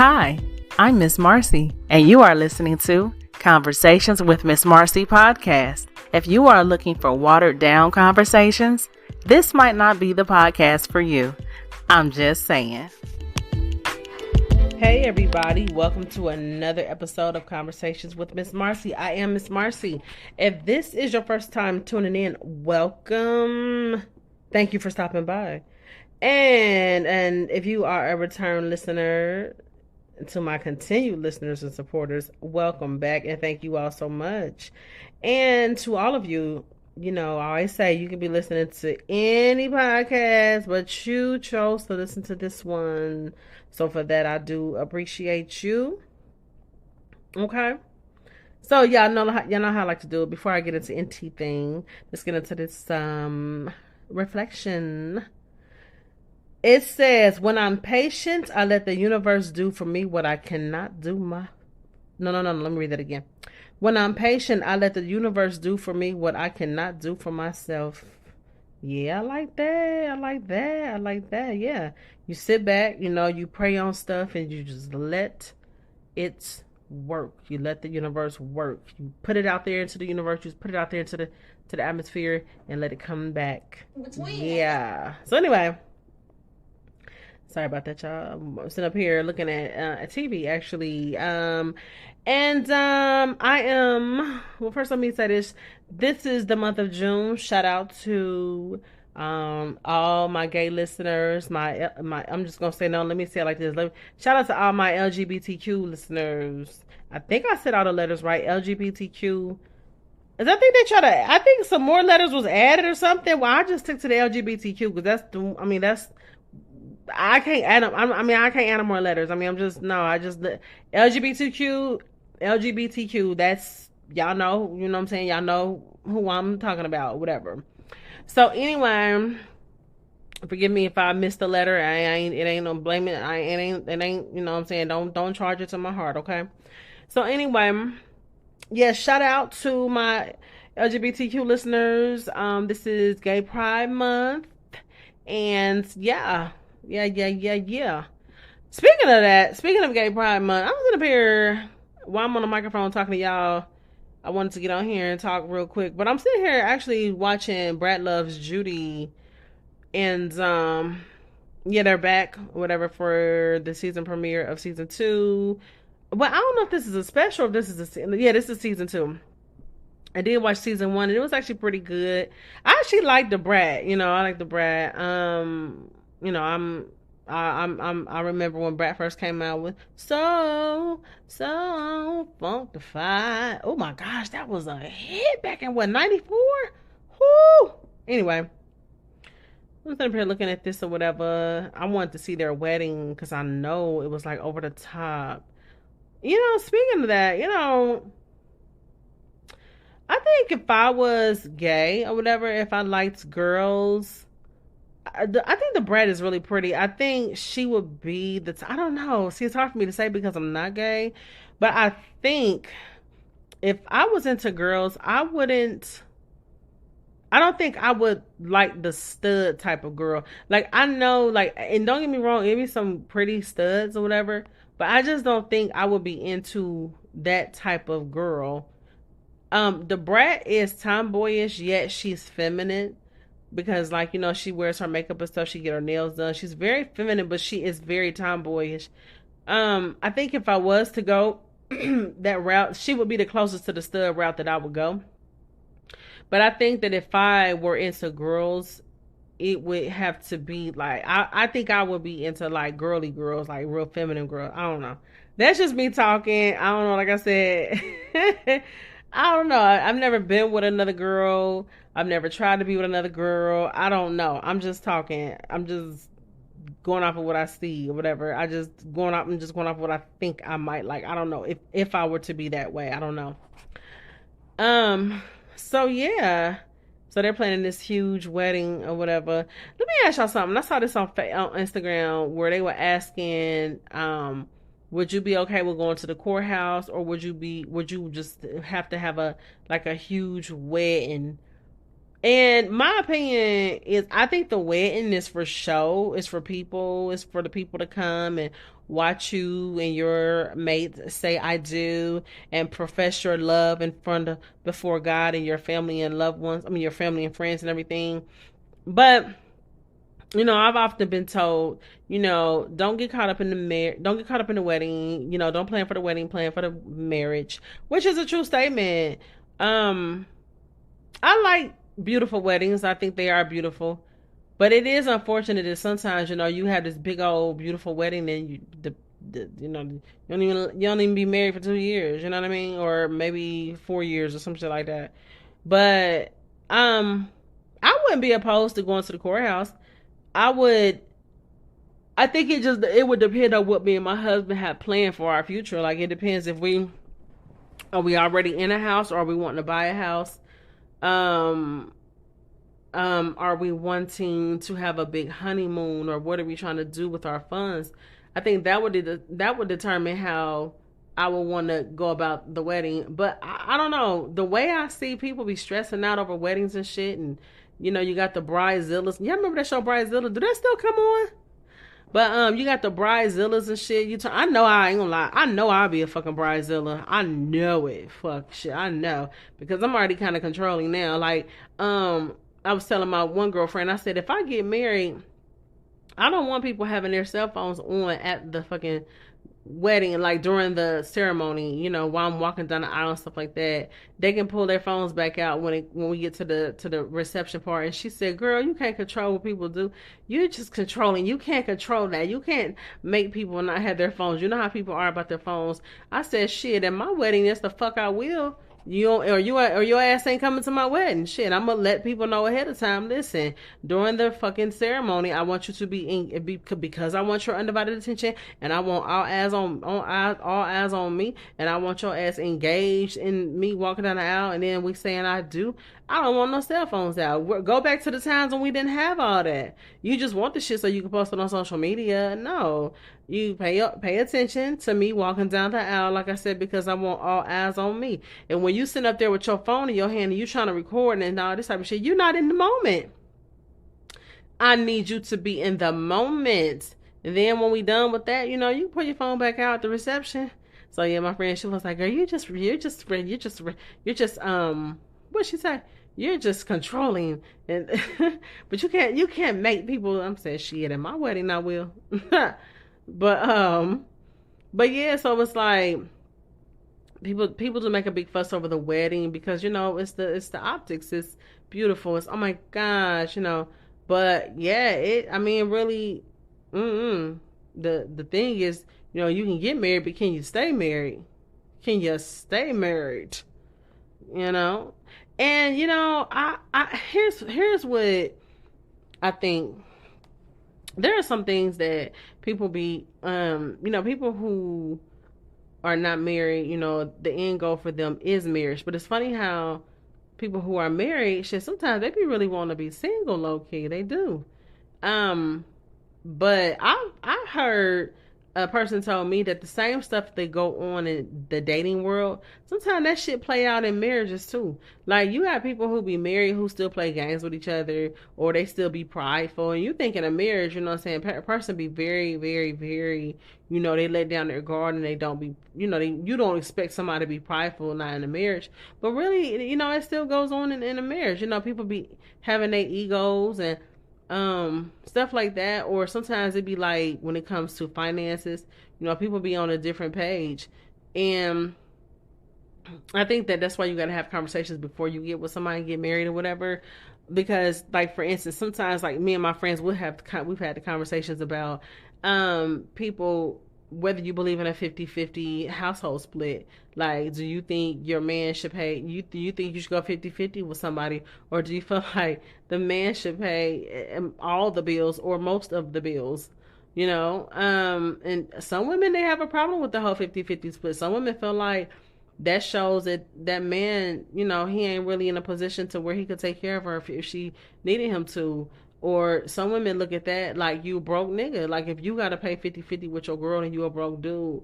Hi, I'm Miss Marcie, and you are listening to Conversations with Miss Marcie podcast. If you are looking for watered down conversations, this might not be the podcast for you. I'm just saying. Hey everybody, welcome to another episode of Conversations with Miss Marcie. I am Miss Marcie. If this is your first time tuning in, welcome. Thank you for stopping by. And if you are a return listener, to my continued listeners and supporters, welcome back and thank you all so much. And to all of you, I always say you can be listening to any podcast, but you chose to listen to this one. So for that, I do appreciate you. Okay. So y'all know how I like to do it. Before I get into anything, let's get into this reflection. It says, when I'm patient, I let the universe do for me what I cannot do No, let me read that again. When I'm patient, I let the universe do for me what I cannot do for myself. Yeah, I like that. Yeah. You sit back, you pray on stuff and you just let it work. You let the universe work. You put it out there into the universe. You put it out there into the atmosphere and let it come back. Yeah. So anyway, sorry about that, y'all. I'm sitting up here looking at a TV, actually. I am, well, first let me say this. This is the month of June. Shout out to all my gay listeners. I'm just going to say, no, let me say it like this. Shout out to all my LGBTQ listeners. I think I said all the letters right. LGBTQ. I think some more letters was added or something. Well, I just stick to the LGBTQ because I can't add them. I can't add them more letters. LGBTQ. That's, y'all know, you know what I'm saying? Y'all know who I'm talking about, whatever. So anyway, forgive me if I missed a letter. It ain't no blaming. It ain't, you know what I'm saying? Don't charge it to my heart, okay? So anyway, yeah, shout out to my LGBTQ listeners. This is Gay Pride Month. And yeah. Speaking of Gay Pride Month, I'm sitting up here while I'm on the microphone talking to y'all. I wanted to get on here and talk real quick, but I'm sitting here actually watching Brad Loves Judy, and they're back, whatever, for the season premiere of season 2. But I don't know if this is a special, if this is this is season 2. I did watch season 1 and it was actually pretty good. I actually like the Brat, I like the Brat. I remember when Brat first came out with so funkified. Oh my gosh, that was a hit back in 94? Whoo! Anyway, I'm sitting here looking at this or whatever. I wanted to see their wedding because I know it was like over the top. Speaking of that, I think if I was gay or whatever, if I liked girls, I think the Brat is really pretty. I think she would be I don't know. See, it's hard for me to say because I'm not gay, but I think if I was into girls, I don't think I would like the stud type of girl. Like, I know, like, and don't get me wrong, give me some pretty studs or whatever, but I just don't think I would be into that type of girl. The Brat is tomboyish, yet she's feminine because, like, she wears her makeup and stuff. She get her nails done. She's very feminine, but she is very tomboyish. I think if I was to go that route, she would be the closest to the stud route that I would go. But I think that if I were into girls, it would have to be like, I think I would be into like girly girls, like real feminine girls. I don't know. That's just me talking. I don't know. Like I said, I don't know. I've never been with another girl. I've never tried to be with another girl. I don't know. I'm just talking. I'm just going off of what I see or whatever. I'm just going off of what I think I might like. I don't know if I were to be that way. I don't know. So yeah. So they're planning this huge wedding or whatever. Let me ask y'all something. I saw this on Instagram where they were asking, would you be okay with going to the courthouse, or would you just have to have a huge wedding And my opinion is, I think the wedding is for show. It's for people. It's for the people to come and watch you and your mate say "I do" and profess your love in front of before God and your family and loved ones. I mean, your family and friends and everything. But I've often been told, don't get caught up in don't get caught up in the wedding. Don't plan for the wedding, plan for the marriage, which is a true statement. Um, I like beautiful weddings. I think they are beautiful. But it is unfortunate that sometimes, you have this big old beautiful wedding and you don't even be married for 2 years, you know what I mean? Or maybe 4 years or some shit like that. But um I wouldn't be opposed to going to the courthouse. I would I think it would depend on what me and my husband have planned for our future. Like it depends if we already in a house or are we wanting to buy a house. Um are we wanting to have a big honeymoon or what are we trying to do with our funds? I think that would determine how I would want to go about the wedding. But I don't know, the way I see people be stressing out over weddings and shit, and you got the bridezillas. Y'all remember that show Bridezilla? Do that still come on? But you got the bridezillas and shit. I know, I ain't gonna lie. I know I'll be a fucking bridezilla. I know it. Fuck shit. I know because I'm already kind of controlling now. Like I was telling my one girlfriend. I said if I get married, I don't want people having their cell phones on at the fucking wedding and like during the ceremony, while I'm walking down the aisle and stuff like that. They can pull their phones back out when we get to the reception part. And she said, "Girl, you can't control what people do. You're just controlling. You can't control that. You can't make people not have their phones. You know how people are about their phones." I said, "Shit, at my wedding, that's the fuck I will." You don't, or your ass ain't coming to my wedding. Shit, I'm gonna let people know ahead of time. Listen, during the fucking ceremony, I want you to because I want your undivided attention, and I want all eyes on me, and I want your ass engaged in me walking down the aisle, and then we saying "I do." I don't want no cell phones out. Go back to the times when we didn't have all that. You just want the shit so you can post it on social media. No, you pay attention to me walking down the aisle, like I said, because I want all eyes on me. And when you sit up there with your phone in your hand and you trying to record and all this type of shit, you're not in the moment. I need you to be in the moment. And then when we done with that, you can put your phone back out at the reception. So yeah, my friend, she was like, "Girl, you're just what she say? You're just controlling, and but you can't make people." I'm saying shit at my wedding, I will, but but yeah, so it's like people do make a big fuss over the wedding because it's the optics. It's beautiful. It's, oh my gosh, but yeah, I mean really, the thing is, you can get married, but can you stay married? Can you stay married? you know and I here's what I think. There are some things that people who are not married, the end goal for them is marriage. But it's funny how people who are married, shit, sometimes they be really want to be single, low key. They do. Um, but I heard a person told me that the same stuff that go on in the dating world, sometimes that shit play out in marriages too. Like you have people who be married who still play games with each other, or they still be prideful. And you think in a marriage, you know what I'm saying, a person be very, very, very, they let down their guard and they don't be, you don't expect somebody to be prideful not in a marriage. But really, it still goes on in a marriage. People be having their egos and stuff like that. Or sometimes it'd be like when it comes to finances, people be on a different page. And I think that's why you got to have conversations before you get with somebody and get married or whatever. Because like for instance, sometimes like me and my friends we've had the conversations about people, whether you believe in a 50-50 household split. Like, do you think your man should pay do you think you should go 50-50 with somebody, or do you feel like the man should pay all the bills or most of the bills? And some women, they have a problem with the whole 50-50 split. Some women feel like that shows that that man, he ain't really in a position to where he could take care of her if she needed him to. Or some women look at that like you broke nigga. Like if you got to pay 50-50 with your girl and you a broke dude,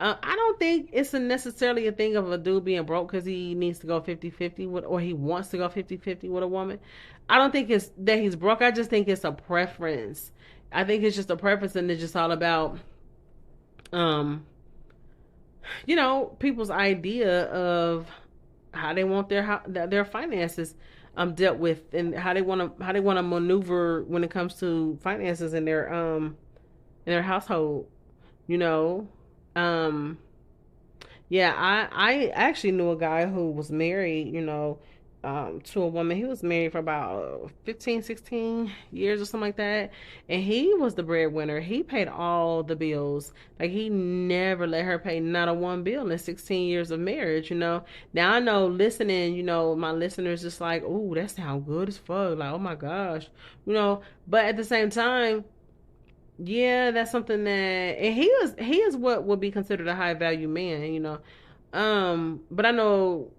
I don't think it's necessarily a thing of a dude being broke because he needs to go 50-50 with, or he wants to go 50-50 with a woman. I don't think it's that he's broke. I just think it's a preference. I think it's just a preference, and it's just all about, um, people's idea of how they want their finances dealt with, and how they want to maneuver when it comes to finances in their household. You know, um, yeah, I actually knew a guy who was married, to a woman. He was married for about 15, 16 years or something like that. And he was the breadwinner. He paid all the bills. Like, he never let her pay not a one bill in the 16 years of marriage. Now, I know listening, my listeners just like, oh, that sounds good as fuck. Like, oh my gosh. But at the same time, yeah, that's something that, and he is what would be considered a high value man. But I know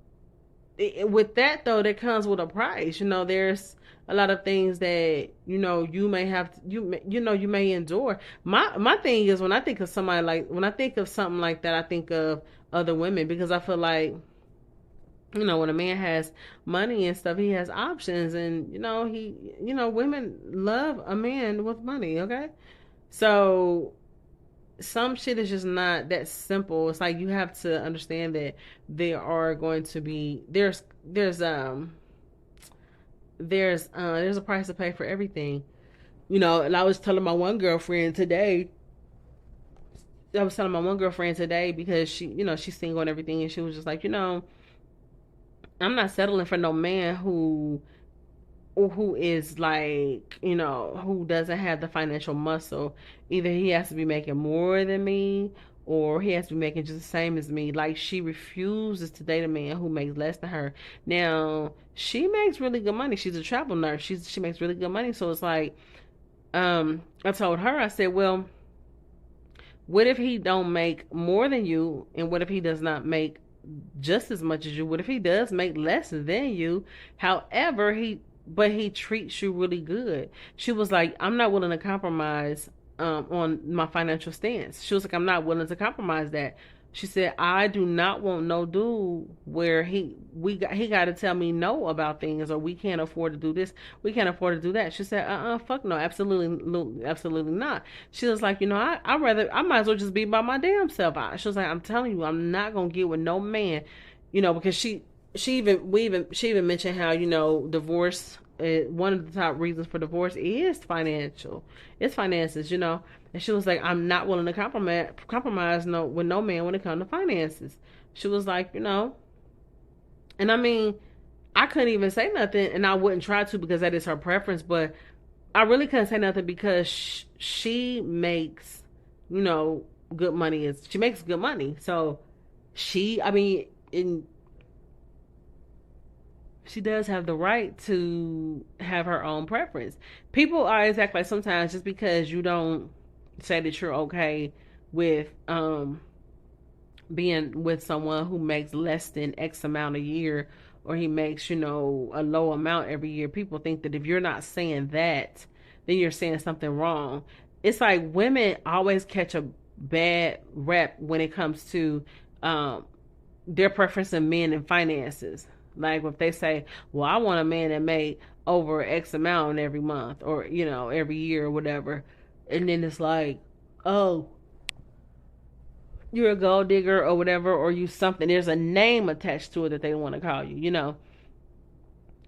with that though, that comes with a price. There's a lot of things that you may have you may endure. My thing is, when I think of something like that, I think of other women, because I feel like, when a man has money and stuff, he has options, and women love a man with money. Okay, so some shit is just not that simple. It's like you have to understand that there are going to be there's a price to pay for everything. And I was telling my one girlfriend today. I was telling my one girlfriend today because she's single and everything, and she was just like, I'm not settling for no man who is like, who doesn't have the financial muscle. Either he has to be making more than me, or he has to be making just the same as me. Like, she refuses to date a man who makes less than her. Now, she makes really good money. She's a travel nurse. She makes really good money. So it's like, I told her, I said, well, what if he don't make more than you, and what if he does not make just as much as you? What if he does make less than you? However, he treats you really good. She was like, I'm not willing to compromise on my financial stance. She was like, I'm not willing to compromise that. She said, I do not want no dude where he got to tell me no about things, or we can't afford to do this, we can't afford to do that. She said, fuck no, absolutely, absolutely not. She was like, I might as well just be by my damn self. She was like, I'm telling you, I'm not gonna get with no man, because she even mentioned how, divorce, one of the top reasons for divorce is financial. It's finances. And she was like, I'm not willing to compromise no with no man when it comes to finances. She was like, and I mean, I couldn't even say nothing, and I wouldn't try to, because that is her preference. But I really couldn't say nothing because she makes, good money. She makes good money. So I mean, she does have the right to have her own preference. People always act like sometimes just because you don't say that you're okay with being with someone who makes less than X amount a year, or he makes, a low amount every year, people think that if you're not saying that, then you're saying something wrong. It's like women always catch a bad rep when it comes to their preference in men and finances. Like, if they say, well, I want a man that made over X amount every month, or, every year, or whatever. And then it's like, oh, you're a gold digger or whatever, or you something. There's a name attached to it that they want to call you. And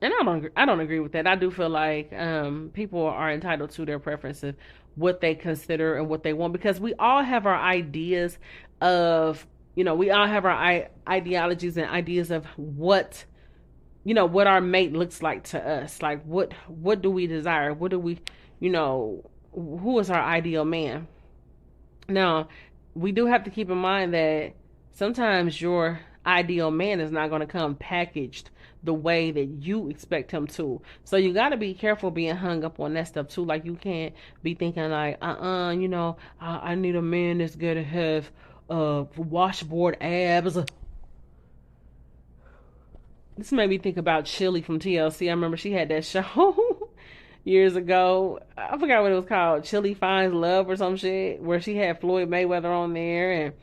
I don't agree with that. I do feel like people are entitled to their preferences, what they consider and what they want, because we all have our ideas of, we all have our ideologies and ideas of what our mate looks like to us. Like, what do we desire? What do we, who is our ideal man? Now, we do have to keep in mind that sometimes your ideal man is not going to come packaged the way that you expect him to. So you got to be careful being hung up on that stuff too. Like, you can't be thinking like, I need a man that's going to have washboard abs. This made me think about Chili from TLC. I remember she had that show years ago. I forgot what it was called. Chili Finds Love or some shit, where she had Floyd Mayweather on there, and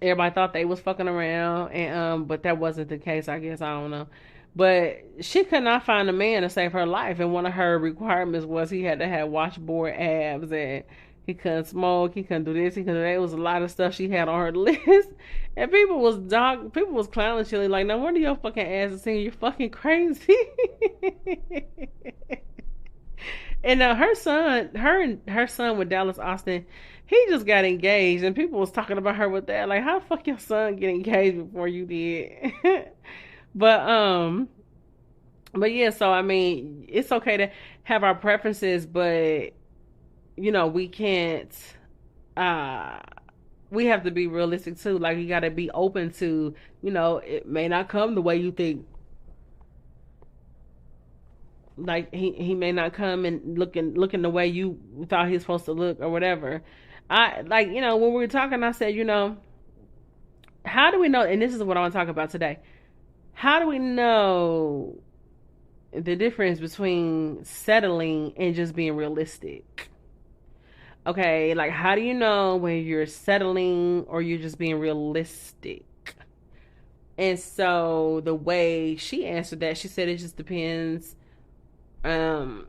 Everybody thought they was fucking around, and but that wasn't the case. I guess I don't know, but she could not find a man to save her life, and one of her requirements was he had to have washboard abs, and he couldn't smoke, he couldn't do this, he couldn't do that. It was a lot of stuff she had on her list, and people was clowning Chili like, no wonder your fucking ass is singing, you're fucking crazy. And her son with Dallas Austin, he just got engaged, and people was talking about her with that. Like, how the fuck your son get engaged before you did? but but yeah. So I mean, it's okay to have our preferences, but we can't. uh we have to be realistic too. Like, you got to be open to, it may not come the way you think. Like, he may not come and looking the way you thought he was supposed to look or whatever. I like, when we were talking, I said, how do we know? And this is what I want to talk about today. How do we know the difference between settling and just being realistic? Okay, like, how do you know when you're settling or you're just being realistic? And so the way she answered that, she said it just depends. Um,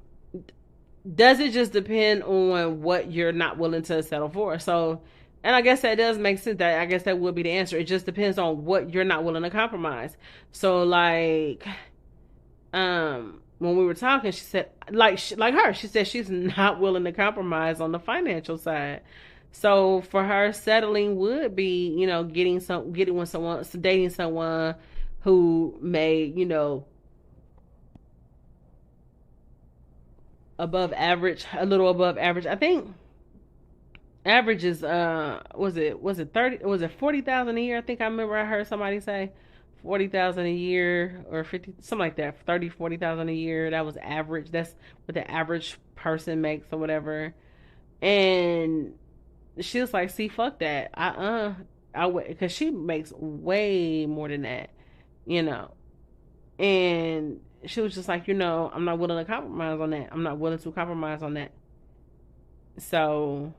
does it just depend on what you're not willing to settle for? So, and I guess that does make sense. That, I guess that would be the answer. It just depends on what you're not willing to compromise. So, like, when we were talking, she said, she said she's not willing to compromise on the financial side. So for her, settling would be, getting with someone, dating someone who may, above average, a little above average. I think average is was it 30, was it 40,000 a year? I think I remember I heard somebody say 40,000 a year, or 50, something like that. 30, 40,000 a year. That was average. That's what the average person makes or whatever. And she was like, see, fuck that. I would, because she makes way more than that, you know. And she was just like, I'm not willing to compromise on that. I'm not willing to compromise on that. So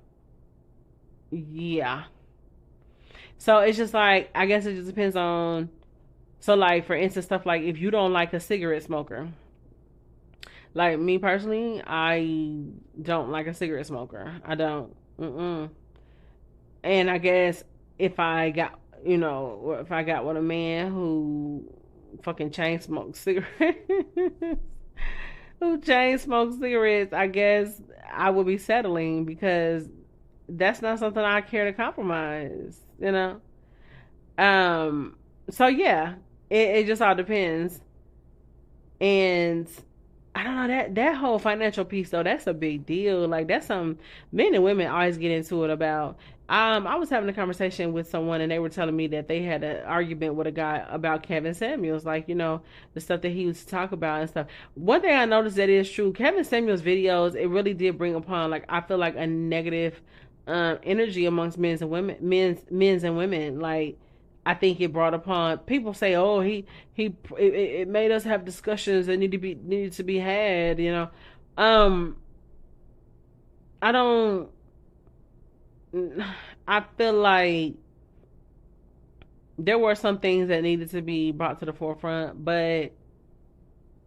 yeah. So it's just like, I guess it just depends on. So, like, for instance, stuff like, if you don't like a cigarette smoker, like me personally, I don't like a cigarette smoker. I don't. Mm-mm. And I guess if I got, if I got with a man who fucking chain smokes cigarettes, who chain smokes cigarettes, I guess I would be settling, because that's not something I care to compromise. Um, so yeah, it just all depends. And I don't know, that whole financial piece though, that's a big deal. Like, that's something men and women always get into it about. I was having a conversation with someone, and they were telling me that they had an argument with a guy about Kevin Samuels, like, the stuff that he used to talk about and stuff. One thing I noticed that is true, Kevin Samuels videos, it really did bring upon, like, I feel like a negative energy amongst men's and women. Like, I think it brought upon, people say, oh, it made us have discussions that needed to be had. Um, I don't. I feel like there were some things that needed to be brought to the forefront, but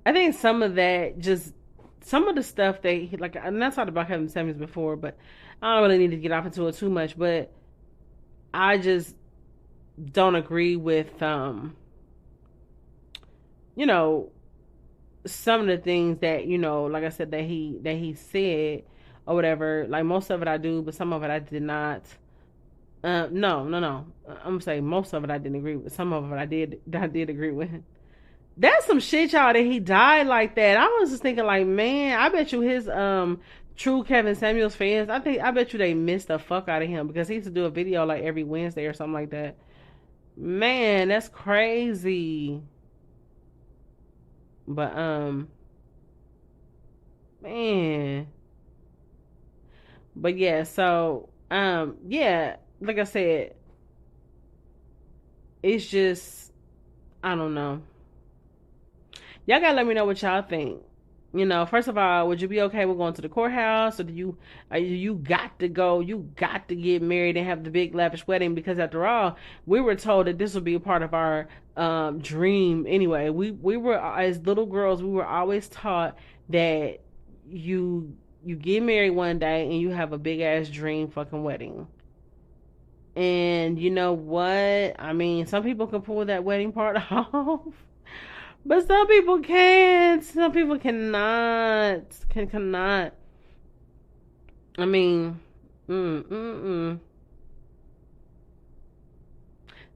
I think some of the stuff like, and I talked about Kevin Samuels before, but I don't really need to get off into it too much. But I just don't agree with you know some of the things that, like I said, that he said or whatever. Like, most of it I do, but some of it I did not. No, no, no. I'm gonna say most of it I didn't agree with. Some of it I did agree with. That's some shit, y'all, that he died like that. I was just thinking, like, man, I bet you his true Kevin Samuels fans, I bet you they missed the fuck out of him, because he used to do a video like every Wednesday or something like that. Man, that's crazy. But man. But yeah, so yeah, like I said, it's just, I don't know. Y'all gotta let me know what y'all think. First of all, would you be okay with going to the courthouse, or you got to go, you got to get married and have the big lavish wedding? Because after all, we were told that this would be a part of our dream anyway. We were, as little girls, we were always taught that you get married one day and you have a big ass dream fucking wedding. And you know what? I mean, some people can pull that wedding part off. But some people can't. Some people cannot. Cannot. I mean, mm, mm, mm.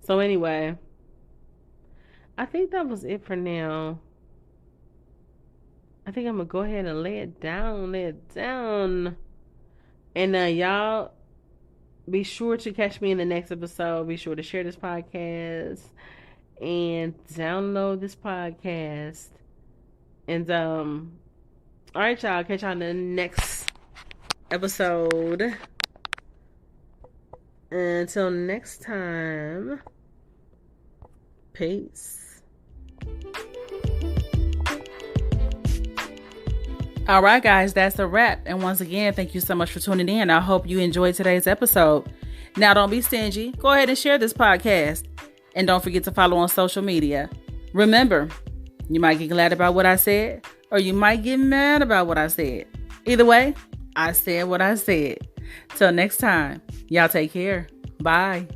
So anyway, I think that was it for now. I think I'm gonna go ahead and lay it down. And y'all be sure to catch me in the next episode. Be sure to share this podcast and download this podcast. And all right, y'all. Catch y'all in the next episode. Until next time, peace. All right, guys, that's a wrap. And once again, thank you so much for tuning in. I hope you enjoyed today's episode. Now, don't be stingy. Go ahead and share this podcast. And don't forget to follow on social media. Remember, you might get glad about what I said, or you might get mad about what I said. Either way, I said what I said. Till next time, y'all take care. Bye.